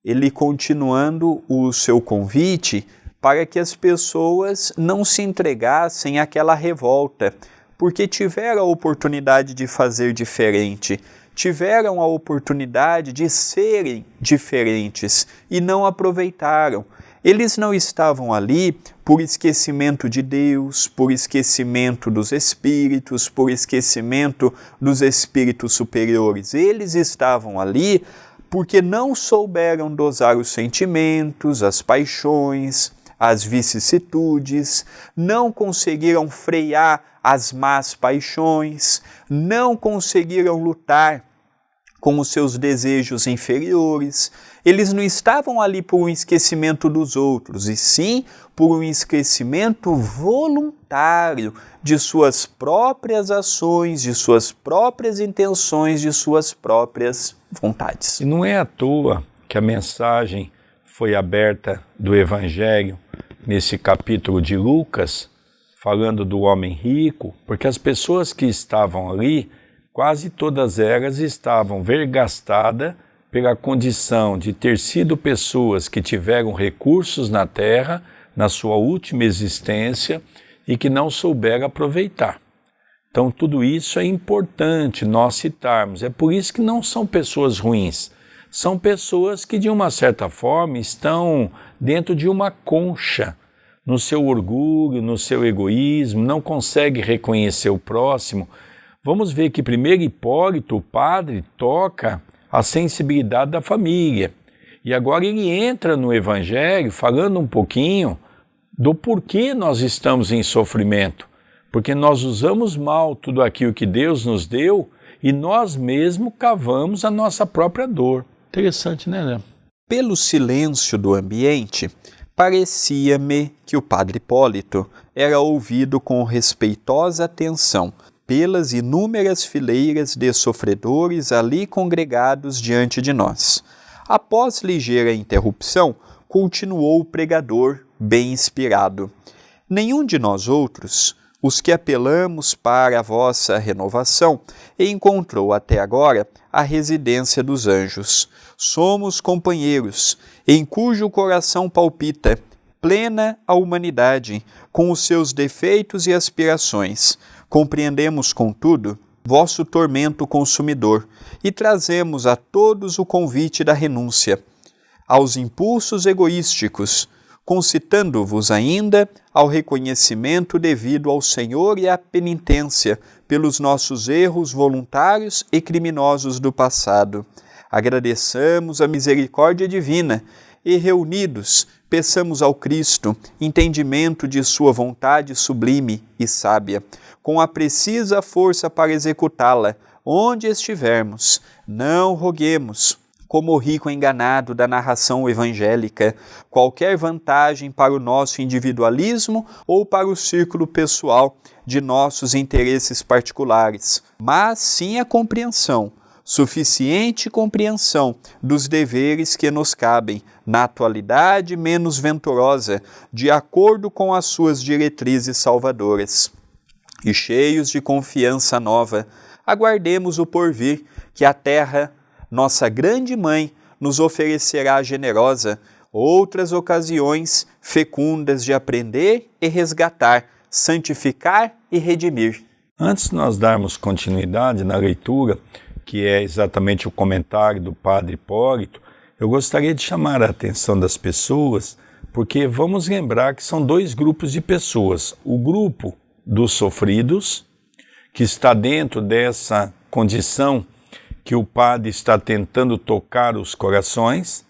ele continuando o seu convite para que as pessoas não se entregassem àquela revolta, porque tiveram a oportunidade de fazer diferente, tiveram a oportunidade de serem diferentes e não aproveitaram. Eles não estavam ali por esquecimento de Deus, por esquecimento dos espíritos, por esquecimento dos espíritos superiores. Eles estavam ali porque não souberam dosar os sentimentos, as paixões, as vicissitudes, não conseguiram frear as más paixões, não conseguiram lutar com os seus desejos inferiores. Eles não estavam ali por um esquecimento dos outros, e sim por um esquecimento voluntário de suas próprias ações, de suas próprias intenções, de suas próprias vontades. E não é à toa que a mensagem foi aberta do Evangelho nesse capítulo de Lucas, falando do homem rico, porque as pessoas que estavam ali, quase todas elas estavam vergastadas pela condição de ter sido pessoas que tiveram recursos na terra, na sua última existência, e que não souberam aproveitar. Então tudo isso é importante nós citarmos. É por isso que não são pessoas ruins. São pessoas que de uma certa forma estão dentro de uma concha, no seu orgulho, no seu egoísmo, não conseguem reconhecer o próximo. Vamos ver que primeiro Hipólito, o padre, toca a sensibilidade da família. E agora ele entra no Evangelho falando um pouquinho do porquê nós estamos em sofrimento. Porque nós usamos mal tudo aquilo que Deus nos deu e nós mesmos cavamos a nossa própria dor. Interessante, né? Pelo silêncio do ambiente, parecia-me que o Padre Hipólito era ouvido com respeitosa atenção pelas inúmeras fileiras de sofredores ali congregados diante de nós. Após ligeira interrupção, continuou o pregador, bem inspirado. Nenhum de nós outros, os que apelamos para a vossa renovação, encontrou até agora a residência dos anjos. Somos companheiros, em cujo coração palpita plena a humanidade, com os seus defeitos e aspirações. Compreendemos, contudo, vosso tormento consumidor e trazemos a todos o convite da renúncia aos impulsos egoísticos, concitando-vos ainda ao reconhecimento devido ao Senhor e à penitência pelos nossos erros voluntários e criminosos do passado. Agradeçamos a misericórdia divina e, reunidos, peçamos ao Cristo entendimento de sua vontade sublime e sábia, com a precisa força para executá-la, onde estivermos. Não roguemos, como o rico enganado da narração evangélica, qualquer vantagem para o nosso individualismo ou para o círculo pessoal de nossos interesses particulares, mas sim a compreensão, suficiente compreensão dos deveres que nos cabem, na atualidade menos venturosa, de acordo com as suas diretrizes salvadoras. E cheios de confiança nova, aguardemos o porvir, que a terra, nossa grande mãe, nos oferecerá generosa, outras ocasiões fecundas de aprender e resgatar, santificar e redimir. Antes de nós darmos continuidade na leitura, que é exatamente o comentário do Padre Hipólito, eu gostaria de chamar a atenção das pessoas, porque vamos lembrar que são dois grupos de pessoas. O grupo dos sofridos, que está dentro dessa condição que o Padre está tentando tocar os corações,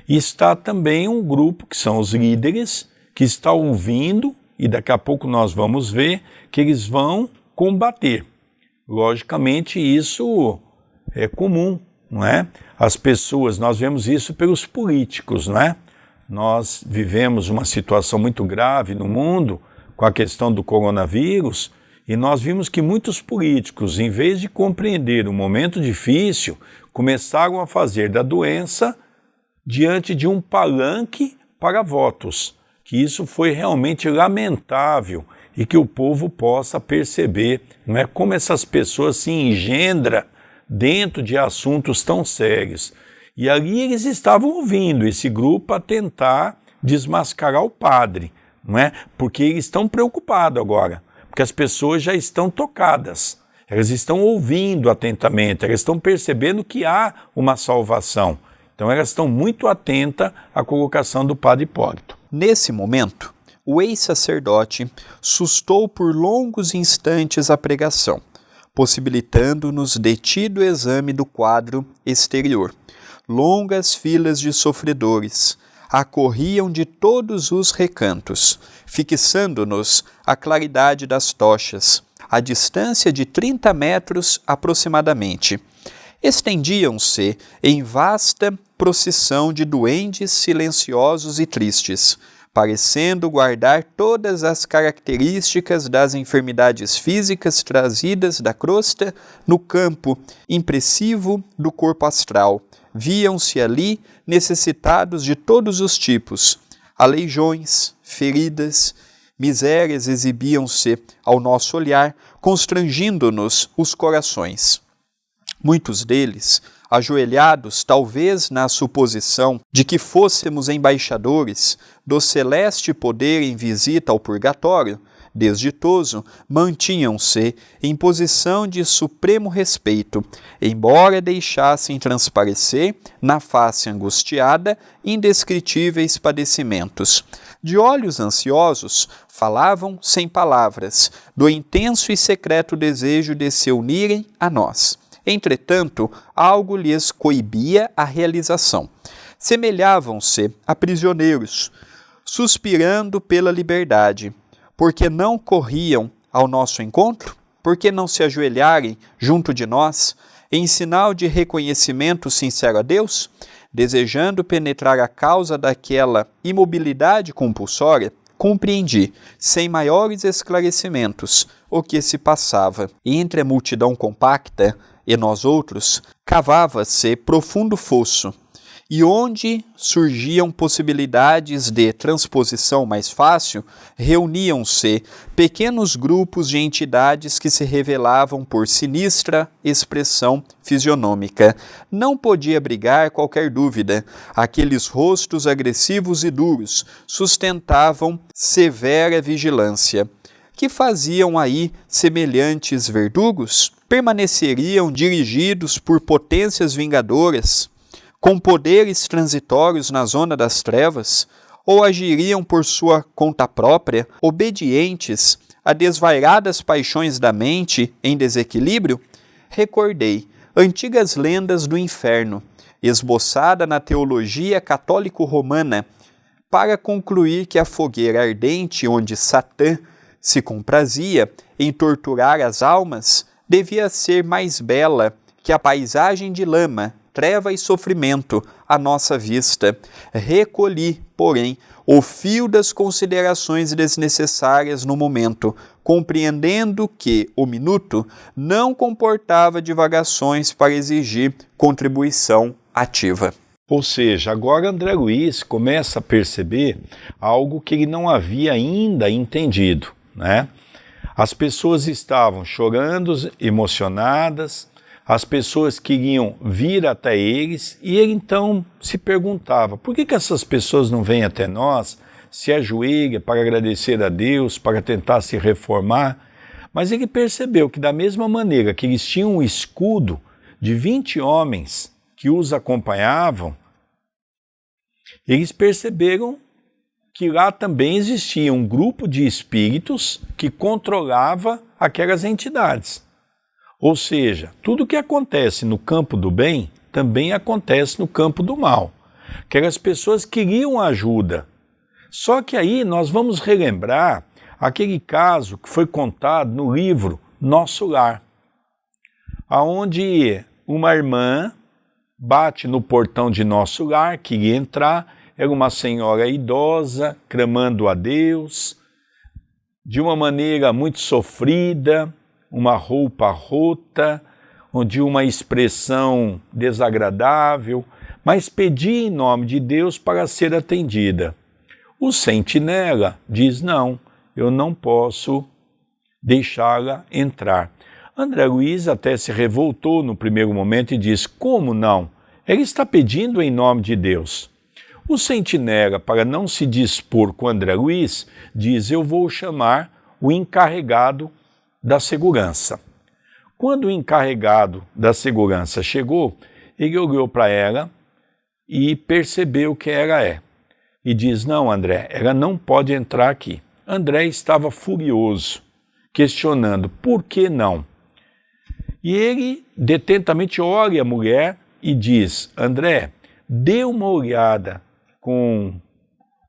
e está também um grupo que são os líderes, que está ouvindo, e daqui a pouco nós vamos ver que eles vão combater. Logicamente isso é comum, não é? As pessoas, nós vemos isso pelos políticos, não é? Nós vivemos uma situação muito grave no mundo com a questão do coronavírus e nós vimos que muitos políticos, em vez de compreender um momento difícil, começaram a fazer da doença diante de um palanque para votos, que isso foi realmente lamentável e que o povo possa perceber, não é, como essas pessoas se engendram dentro de assuntos tão sérios. E ali eles estavam ouvindo esse grupo a tentar desmascarar o padre, não é? Porque eles estão preocupados agora, porque as pessoas já estão tocadas, elas estão ouvindo atentamente, elas estão percebendo que há uma salvação. Então elas estão muito atentas à colocação do Padre Hipólito. Nesse momento, o ex-sacerdote sustou por longos instantes a pregação, possibilitando-nos detido exame do quadro exterior. Longas filas de sofredores acorriam de todos os recantos, fixando-nos a claridade das tochas, a distância de 30 metros aproximadamente. Estendiam-se em vasta procissão de duendes silenciosos e tristes, parecendo guardar todas as características das enfermidades físicas trazidas da crosta no campo impressivo do corpo astral. Viam-se ali necessitados de todos os tipos, aleijões, feridas, misérias exibiam-se ao nosso olhar, constrangindo-nos os corações. Muitos deles, ajoelhados talvez na suposição de que fôssemos embaixadores do celeste poder em visita ao purgatório, desditoso, mantinham-se em posição de supremo respeito, embora deixassem transparecer, na face angustiada, indescritíveis padecimentos. De olhos ansiosos, falavam sem palavras, do intenso e secreto desejo de se unirem a nós. Entretanto, algo lhes coibia a realização. Semelhavam-se a prisioneiros, suspirando pela liberdade. Porque não corriam ao nosso encontro? Porque não se ajoelharem junto de nós, em sinal de reconhecimento sincero a Deus? Desejando penetrar a causa daquela imobilidade compulsória, compreendi, sem maiores esclarecimentos, o que se passava. E entre a multidão compacta e nós outros, cavava-se profundo fosso, e onde surgiam possibilidades de transposição mais fácil, reuniam-se pequenos grupos de entidades que se revelavam por sinistra expressão fisionômica. Não podia abrigar qualquer dúvida. Aqueles rostos agressivos e duros sustentavam severa vigilância. Que faziam aí semelhantes verdugos? Permaneceriam dirigidos por potências vingadoras, com poderes transitórios na zona das trevas, ou agiriam por sua conta própria, obedientes a desvairadas paixões da mente em desequilíbrio? Recordei antigas lendas do inferno, esboçada na teologia católico-romana, para concluir que a fogueira ardente onde Satã se comprazia em torturar as almas devia ser mais bela que a paisagem de lama treva e sofrimento à nossa vista. Recolhi, porém, o fio das considerações desnecessárias no momento, compreendendo que o minuto não comportava divagações para exigir contribuição ativa. Ou seja, agora André Luiz começa a perceber algo que ele não havia ainda entendido, né? As pessoas estavam chorando, emocionadas, as pessoas queriam vir até eles e ele então se perguntava, por que essas pessoas não vêm até nós, se ajoelham para agradecer a Deus, para tentar se reformar? Mas ele percebeu que da mesma maneira que eles tinham um escudo de 20 homens que os acompanhavam, eles perceberam que lá também existia um grupo de espíritos que controlava aquelas entidades. Ou seja, tudo que acontece no campo do bem também acontece no campo do mal. Aquelas pessoas queriam ajuda. Só que aí nós vamos relembrar aquele caso que foi contado no livro Nosso Lar, onde uma irmã bate no portão de Nosso Lar, queria entrar. Era uma senhora idosa, clamando a Deus, de uma maneira muito sofrida, uma roupa rota, de uma expressão desagradável, mas pedia em nome de Deus para ser atendida. O sentinela diz, não, eu não posso deixá-la entrar. André Luiz até se revoltou no primeiro momento e diz, como não? Ela está pedindo em nome de Deus. O sentinela, para não se dispor com André Luiz, diz, eu vou chamar o encarregado da segurança. Quando o encarregado da segurança chegou, ele olhou para ela e percebeu que ela é. E diz, não, André, ela não pode entrar aqui. André estava furioso, questionando, por que não? E ele detentamente olha a mulher e diz, André, dê uma olhada com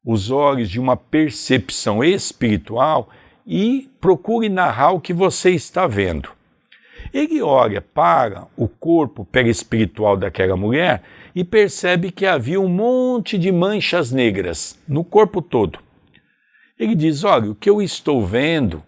os olhos de uma percepção espiritual e procure narrar o que você está vendo. Ele olha para o corpo perispiritual daquela mulher e percebe que havia um monte de manchas negras no corpo todo. Ele diz, olha, o que eu estou vendo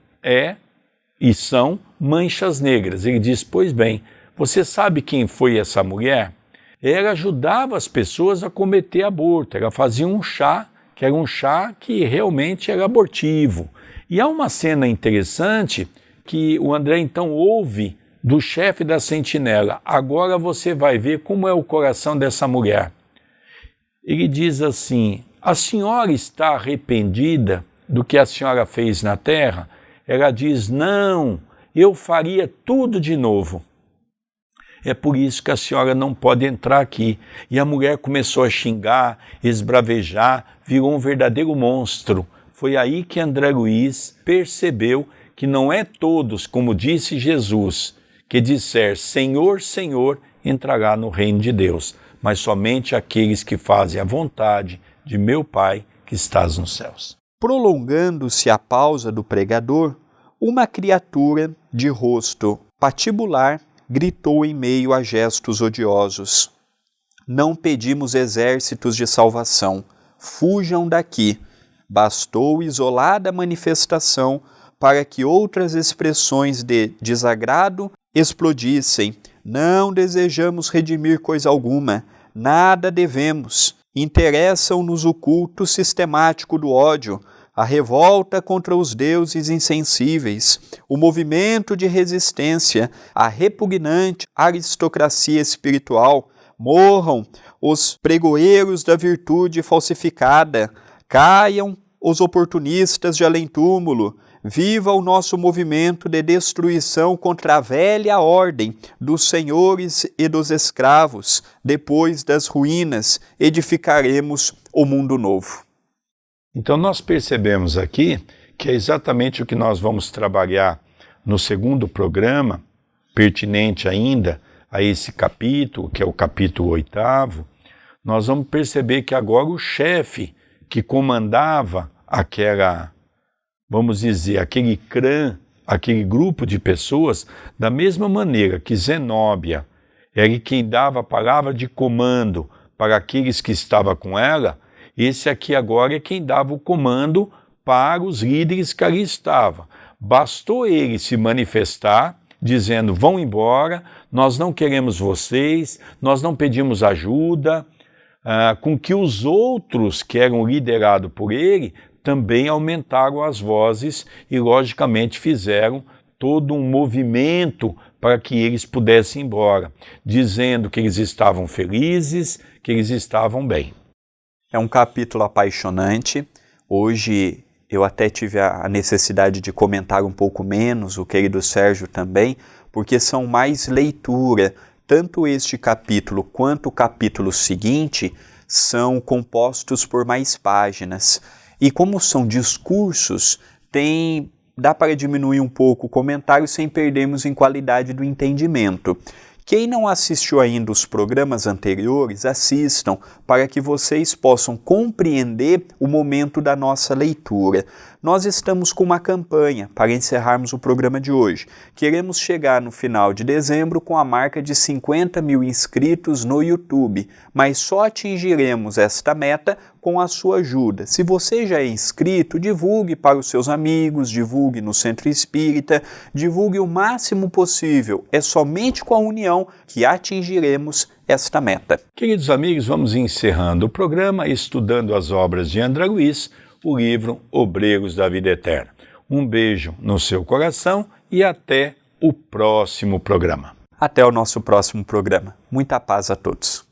são manchas negras. Ele diz, pois bem, você sabe quem foi essa mulher? Ela ajudava as pessoas a cometer aborto, ela fazia um chá, que era um chá que realmente era abortivo. E há uma cena interessante que o André então ouve do chefe da sentinela, agora você vai ver como é o coração dessa mulher. Ele diz assim, a senhora está arrependida do que a senhora fez na terra? Ela diz, não, eu faria tudo de novo. É por isso que a senhora não pode entrar aqui. E a mulher começou a xingar, esbravejar, virou um verdadeiro monstro. Foi aí que André Luiz percebeu que não é todos, como disse Jesus, que disser Senhor, Senhor, entrará no reino de Deus, mas somente aqueles que fazem a vontade de meu Pai que estás nos céus. Prolongando-se a pausa do pregador, uma criatura de rosto patibular gritou em meio a gestos odiosos. Não pedimos exércitos de salvação, fujam daqui. Bastou isolada manifestação para que outras expressões de desagrado explodissem. Não desejamos redimir coisa alguma, nada devemos. Interessam-nos o culto sistemático do ódio, a revolta contra os deuses insensíveis, o movimento de resistência, a repugnante aristocracia espiritual. Morram os pregoeiros da virtude falsificada, caiam os oportunistas de além-túmulo, viva o nosso movimento de destruição contra a velha ordem dos senhores e dos escravos. Depois das ruínas, edificaremos o mundo novo. Então nós percebemos aqui que é exatamente o que nós vamos trabalhar no segundo programa, pertinente ainda a esse capítulo, que é o capítulo 8º. Nós vamos perceber que agora o chefe que comandava aquela, vamos dizer, aquele clã, aquele grupo de pessoas, da mesma maneira que Zenóbia era quem dava a palavra de comando para aqueles que estavam com ela, esse aqui agora é quem dava o comando para os líderes que ali estavam. Bastou ele se manifestar, dizendo, vão embora, nós não queremos vocês, nós não pedimos ajuda, com que os outros que eram liderados por ele também aumentaram as vozes e, logicamente, fizeram todo um movimento para que eles pudessem ir embora, dizendo que eles estavam felizes, que eles estavam bem. É um capítulo apaixonante. Hoje eu até tive a necessidade de comentar um pouco menos, o querido Sérgio também, porque são mais leitura. Tanto este capítulo quanto o capítulo seguinte são compostos por mais páginas. E como são discursos, dá para diminuir um pouco o comentário sem perdermos em qualidade do entendimento. Quem não assistiu ainda os programas anteriores, assistam para que vocês possam compreender o momento da nossa leitura. Nós estamos com uma campanha para encerrarmos o programa de hoje. Queremos chegar no final de dezembro com a marca de 50 mil inscritos no YouTube, mas só atingiremos esta meta com a sua ajuda. Se você já é inscrito, divulgue para os seus amigos, divulgue no Centro Espírita, divulgue o máximo possível. É somente com a união que atingiremos esta meta. Queridos amigos, vamos encerrando o programa estudando as obras de André Luiz, o livro Obreiros da Vida Eterna. Um beijo no seu coração e até o próximo programa. Até o nosso próximo programa. Muita paz a todos.